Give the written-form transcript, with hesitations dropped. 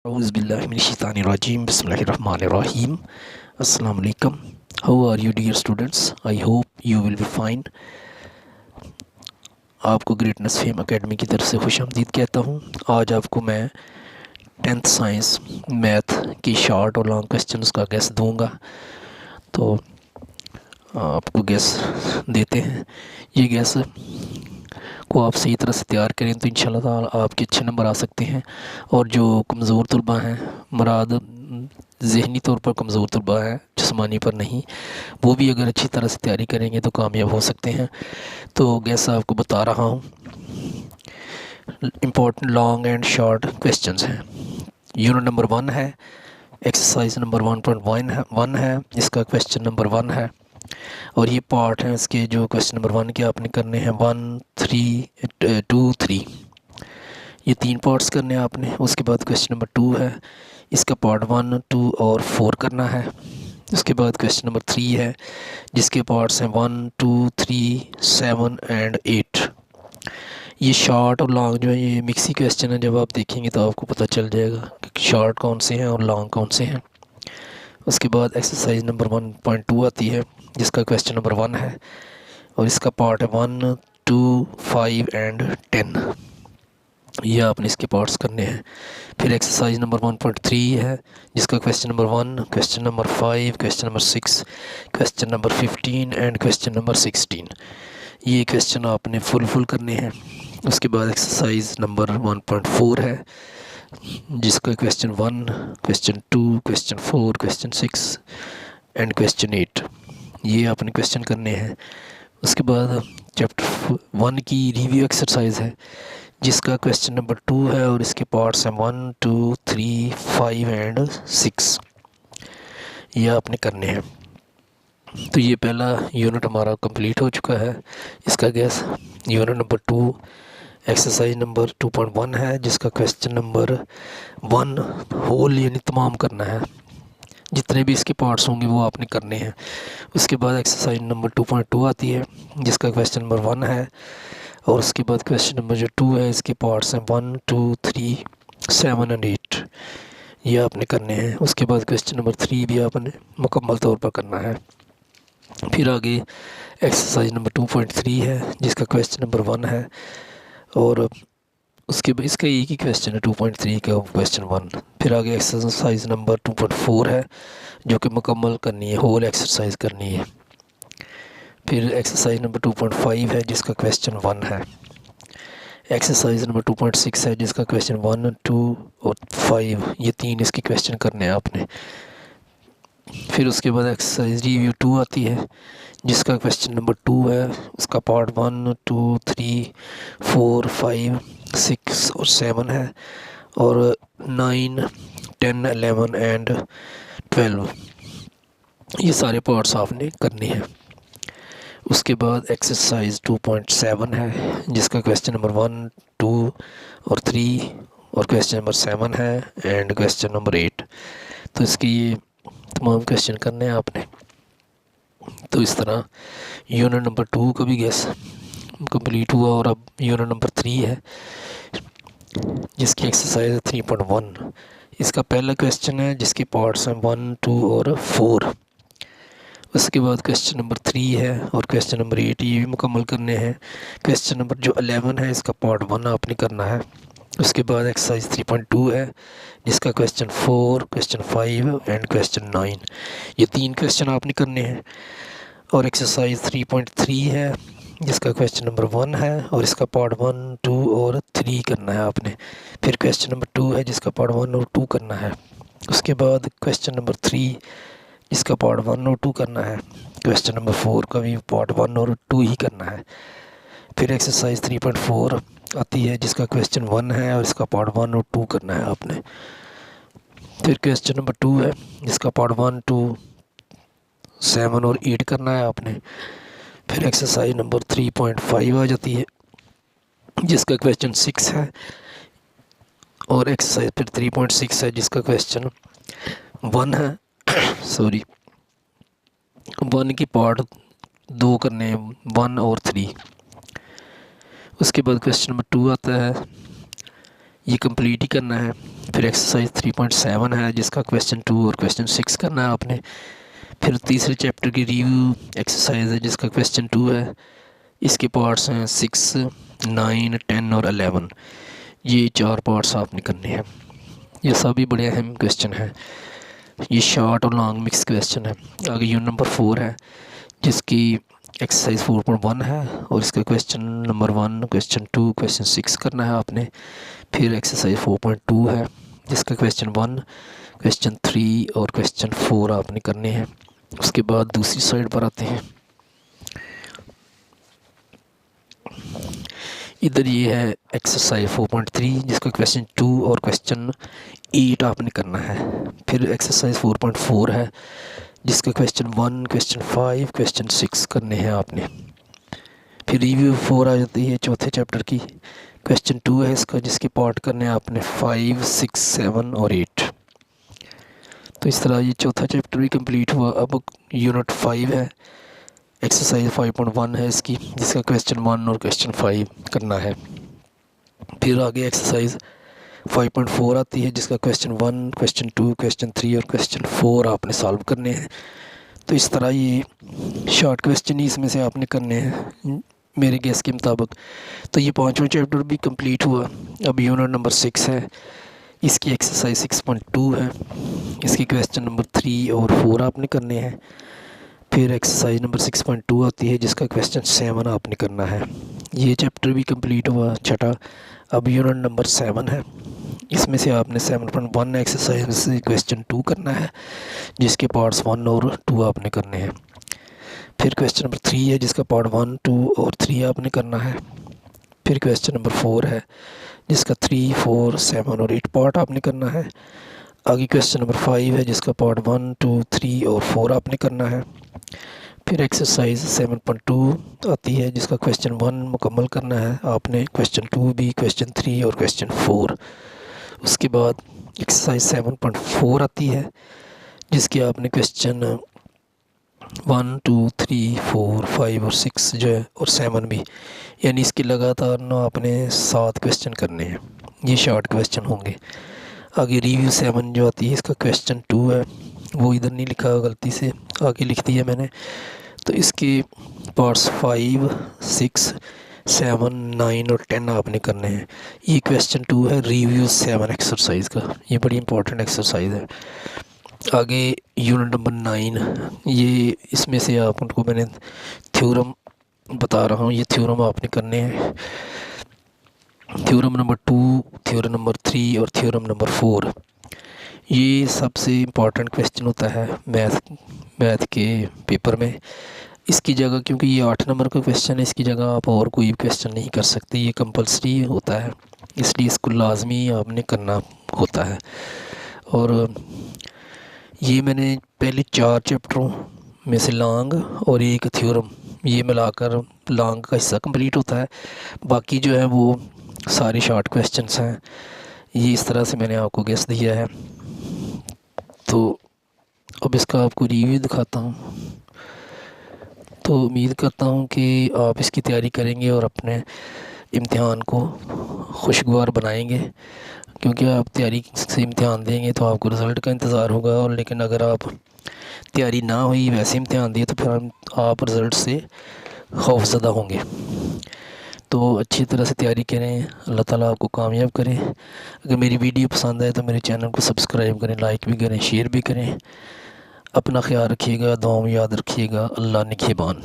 Auzubillahiminash-shaytanir-rajim. Bismillahir-rahmanir-rahim. Assalamu alaikum. How are you dear students? I hope you will be fine. आपको greatness fame academy की तरफ से खुशामदीद कहता हूँ। आज आपको मैं 10th साइंस मैथ की शॉर्ट और लॉन्ग क्वेश्चंस का गेस दूंगा। तो आपको गेस देते हैं। ये गेस को आप सही तरह से तैयार करें तो इंशाल्लाह ताला आपके अच्छे नंबर आ सकते हैं। और जो कमज़ोर तलबा हैं, मुराद ज़हनी तौर पर कमज़ोर तलबा हैं, जिस्मानी पर नहीं, वो भी अगर अच्छी तरह से तैयारी करेंगे तो कामयाब हो सकते हैं। तो गैस आपको बता रहा हूँ। Important long and short questions हैं। यूनिट नंबर 1 है, एक्सरसाइज नंबर 1.1 है, इसका क्वेश्चन नंबर 1 है। और ये पार्ट है इसके, जो क्वेश्चन नंबर 1 के आपने करने हैं 1, 3, 2, 3, ये 3 पार्ट्स करने हैं आपने। उसके बाद क्वेश्चन नंबर 2 है, इसका पार्ट 1, 2 और 4 करना है। उसके बाद क्वेश्चन नंबर 3 है, जिसके पार्ट्स हैं 1, 2, 3, 7 एंड 8। ये शॉर्ट और लॉन्ग जो है ये मिक्सी क्वेश्चन है। जब आप देखेंगे तो आपको पता चल जाएगा कि शॉर्ट कौन से हैं और लॉन्ग कौन से हैं। उसके बाद एक्सरसाइज नंबर 1.2 आती है, जिसका क्वेश्चन नंबर 1 है और इसका पार्ट है 1, 2, 5 एंड 10। ये आपने इसके पार्ट्स करने हैं। फिर एक्सरसाइज नंबर 1.3 है, जिसका question number 1, question number 5, question number 6, question number 15 and question number 16। ये क्वेश्चन आपने फुल करने हैं। उसके बाद एक्सरसाइज नंबर 1.4 है, जिसका question 1, question 2, question 4, question 6 and question 8। ये आपने क्वेश्चन करने हैं। उसके बाद चैप्टर 1 की रिव्यू एक्सरसाइज है, जिसका क्वेश्चन नंबर 2 है और इसके पार्ट्स हैं 1, 2, 3, 5 एंड 6। ये आपने करने हैं। तो ये पहला यूनिट हमारा कंप्लीट हो चुका है। इसका gas unit number 2 exercise number 2.1 है, जिसका क्वेश्चन नंबर 1 होल यानी तमाम करना है। जितने भी इसके पार्ट्स होंगे वो आपने करने हैं। उसके बाद एक्सरसाइज नंबर 2.2 आती है, जिसका क्वेश्चन नंबर 1 है और उसके बाद क्वेश्चन नंबर जो 2 है, इसके पार्ट्स हैं 1, 2, 3, 7 एंड 8। ये आपने करने हैं। उसके बाद क्वेश्चन नंबर 3 भी आपने मुकम्मल तौर पर करना है। फिर आगे एक्सरसाइज नंबर 2.3 है, जिसका क्वेश्चन नंबर 1 है और उसके बाद इसका एक ही क्वेश्चन है 2.3 का, क्वेश्चन 1। फिर आगे एक्सरसाइज नंबर 2.4 है, जो कि मुकम्मल करनी है, होल एक्सरसाइज करनी है। फिर एक्सरसाइज नंबर 2.5 है, जिसका क्वेश्चन 1 है। एक्सरसाइज नंबर 2.6 है, जिसका क्वेश्चन 1, 2 और 5, ये 3 इसके क्वेश्चन करने हैं आपने। फिर उसके बाद एक्सरसाइज रिव्यू 2 आती है, जिसका क्वेश्चन नंबर 2 है, उसका पार्ट 1, 2, 3, 4, 5, 6 और 7 है और 9, 10, 11 एंड 12, ये सारे पार्ट्स आपने करने हैं। उसके बाद एक्सरसाइज 2.7 है, जिसका क्वेश्चन नंबर 1, 2 और 3 और क्वेश्चन नंबर 7 है एंड क्वेश्चन नंबर 8। तो इसकी ये तमाम क्वेश्चन करने हैं आपने। तो इस तरह यूनिट नंबर 2 का भी गैस कंप्लीट हुआ और अब यूनिट नंबर 3 है, जिसकी एक्सरसाइज है 3.1। इसका पहला क्वेश्चन है, जिसके पार्ट्स हैं 1, 2 और 4। उसके बाद क्वेश्चन नंबर 3 है और क्वेश्चन नंबर 8, ये भी मुकम्मल करने हैं। क्वेश्चन नंबर जो 11 है, इसका पार्ट 1 आपने करना है। उसके बाद एक्सरसाइज 3.2 है, जिसका क्वेश्चन 4, क्वेश्चन 5 एंड क्वेश्चन 9, ये 3 क्वेश्चन आपने करने हैं। और एक्सरसाइज 3.3 है, जिसका क्वेश्चन नंबर 1 है और इसका पार्ट 1, 2 और 3 करना है आपने। फिर क्वेश्चन नंबर 2 है, जिसका पार्ट 1 और 2 करना है। उसके बाद क्वेश्चन नंबर 3, इसका पार्ट 1 और 2 करना है। क्वेश्चन नंबर 4 का भी पार्ट 1 और 2 ही करना है। फिर एक्सरसाइज 3.4 आती है, जिसका क्वेश्चन 1 है और इसका पार्ट 1 और 2 करना है आपने। फिर क्वेश्चन नंबर 2 है, जिसका पार्ट 1, 2, 7 और 8 करना है आपने। फिर एक्सरसाइज नंबर 3.5 आ जाती है, जिसका क्वेश्चन 6 है और एक्सरसाइज फिर 3.6 है, जिसका क्वेश्चन 1 है सॉरी 1 की पार्ट 2 करने हैं, 1 और 3। उसके बाद क्वेश्चन नंबर 2 आता है, ये कंप्लीट ही करना है। फिर एक्सरसाइज 3.7 है जिसका क्वेश्चन 2 और क्वेश्चन 6 करना है आपने। फिर तीसरे चैप्टर की रिव्यू एक्सरसाइज है जिसका क्वेश्चन 2 है। इसके पार्ट्स हैं 6, 9, 10 और 11। ये 4 पार्ट्स आपने करने हैं। ये सभी बड़े अहम क्वेश्चन हैं। ये शॉर्ट और लॉन्ग मिक्स क्वेश्चन है। आगे यूनिट नंबर 4 है जिसकी एक्सरसाइज 4.1 है और इसका क्वेश्चन नंबर 1, क्वेश्चन 2, क्वेश्चन 6 करना है आपने। फिर एक्सरसाइज 4.2 है जिसका क्वेश्चन 1, क्वेश्चन 3 और क्वेश्चन 4 आपने करने हैं। उसके बाद दूसरी साइड पर आते हैं। इधर ये है एक्सरसाइज 4.3 जिसका क्वेश्चन 2 और क्वेश्चन 8 आपने करना है। फिर एक्सरसाइज 4.4 है जिसका क्वेश्चन 1, क्वेश्चन 5, क्वेश्चन 6 करने हैं आपने। फिर रिव्यू 4 आ जाती है चौथे चैप्टर की। क्वेश्चन 2 है इसका जिसके पार्ट करने हैं आपने 5, 6, 7 और 8। तो इस तरह ये चौथा चैप्टर भी कंप्लीट हुआ। अब यूनिट 5 है, एक्सरसाइज 5.1 है इसकी जिसका क्वेश्चन 1 और क्वेश्चन 5 करना है। फिर आगे एक्सरसाइज 5.4 आती है जिसका क्वेश्चन 1, क्वेश्चन 2, क्वेश्चन 3 और क्वेश्चन 4 आपने सॉल्व करने हैं। तो इस तरह ये शॉर्ट क्वेश्चन ही इसमें से आपने करने हैं मेरे गेस के मुताबिक। तो ये 5वां चैप्टर भी कंप्लीट हुआ। अब यूनिट नंबर 6 है, इसकी एक्सरसाइज 6.2 है। इसकी क्वेश्चन नंबर 3 और 4 आपने करने हैं। फिर एक्सरसाइज नंबर 6.2 आती है जिसका क्वेश्चन 7 आपने करना है। ये चैप्टर भी कंप्लीट हुआ छठा। अब यूनिट नंबर 7 है, इसमें से आपने 7.1 एक्सरसाइज से क्वेश्चन 2 करना है जिसके पार्ट्स 1 और 2 आपने करने हैं। फिर क्वेश्चन नंबर 3 है जिसका पार्ट 1, 2 और 3 आपने करना है। फिर क्वेश्चन नंबर 4 है जिसका 3, 4, 7 और 8 पार्ट आपने करना है। आगे क्वेश्चन नंबर 5 है जिसका पार्ट 1, 2, 3 और 4 आपने करना है। फिर एक्सरसाइज 7.2 आती है जिसका क्वेश्चन 1 मुकम्मल करना है आपने, क्वेश्चन 2 भी, क्वेश्चन 3 और क्वेश्चन 4। उसके बाद एक्सरसाइज 7.4 आती है जिसके आपने क्वेश्चन 1, 2, 3, 4, 5 और 6 जो है और 7 भी, यानी इसके लगातार ना आपने 7 क्वेश्चन करने हैं। ये शॉर्ट क्वेश्चन होंगे। आगे रिव्यू 7 जो आती है इसका क्वेश्चन 2 है, वो इधर नहीं लिखा, गलती से आगे लिख दिया मैंने। तो इसके पार्ट्स 5, 6, 7, 9 और 10 आपने करने हैं। ये क्वेश्चन 2 है रिव्यू 7 एक्सरसाइज का। ये बड़ी इंपॉर्टेंट एक्सरसाइज है। आगे यूनिट नंबर 9, ये इसमें से आपको मैंने थ्योरम बता रहा हूँ। ये थ्योरम आपने करने हैं। थ्योरम नंबर 2, थ्योरम नंबर 3 और थ्योरम नंबर 4। ये सबसे इम्पॉर्टेंट क्वेश्चन होता है मैथ के पेपर में। इसकी जगह, क्योंकि ये 8 नंबर का क्वेश्चन है, इसकी जगह आप और कोई क्वेश्चन नहीं कर सकते। ये कंपलसरी होता है, इसलिए इसको लाजमी आपने करना होता है। और ये मैंने पहले 4 चैप्टरों में से लॉन्ग और एक थ्योरम, ये मिलाकर लॉन्ग का हिस्सा कंप्लीट होता है। बाकी जो है वो सारे शॉर्ट क्वेश्चंस हैं। ये इस तरह से मैंने आपको गेस दिया है। तो अब इसका आपको रिव्यू दिखाता हूँ। तो उम्मीद करता हूँ कि आप इसकी तैयारी करेंगे और अपने इम्तिहान को खुशगवार बनाएंगे, क्योंकि आप तैयारी से इम्तिहान देंगे तो आपको रिज़ल्ट का इंतज़ार होगा। और लेकिन अगर आप तैयारी ना हुई वैसे इम्तिहान दिए तो फिर आप रिज़ल्ट से खौफज़दा होंगे। तो अच्छी तरह से तैयारी करें, अल्लाह ताला आपको कामयाब करें। अगर मेरी वीडियो पसंद आए तो मेरे चैनल को सब्सक्राइब करें, लाइक भी करें, शेयर भी करें। अपना ख्याल रखिएगा, दुआ में याद रखिएगा। अल्लाह निगहबान।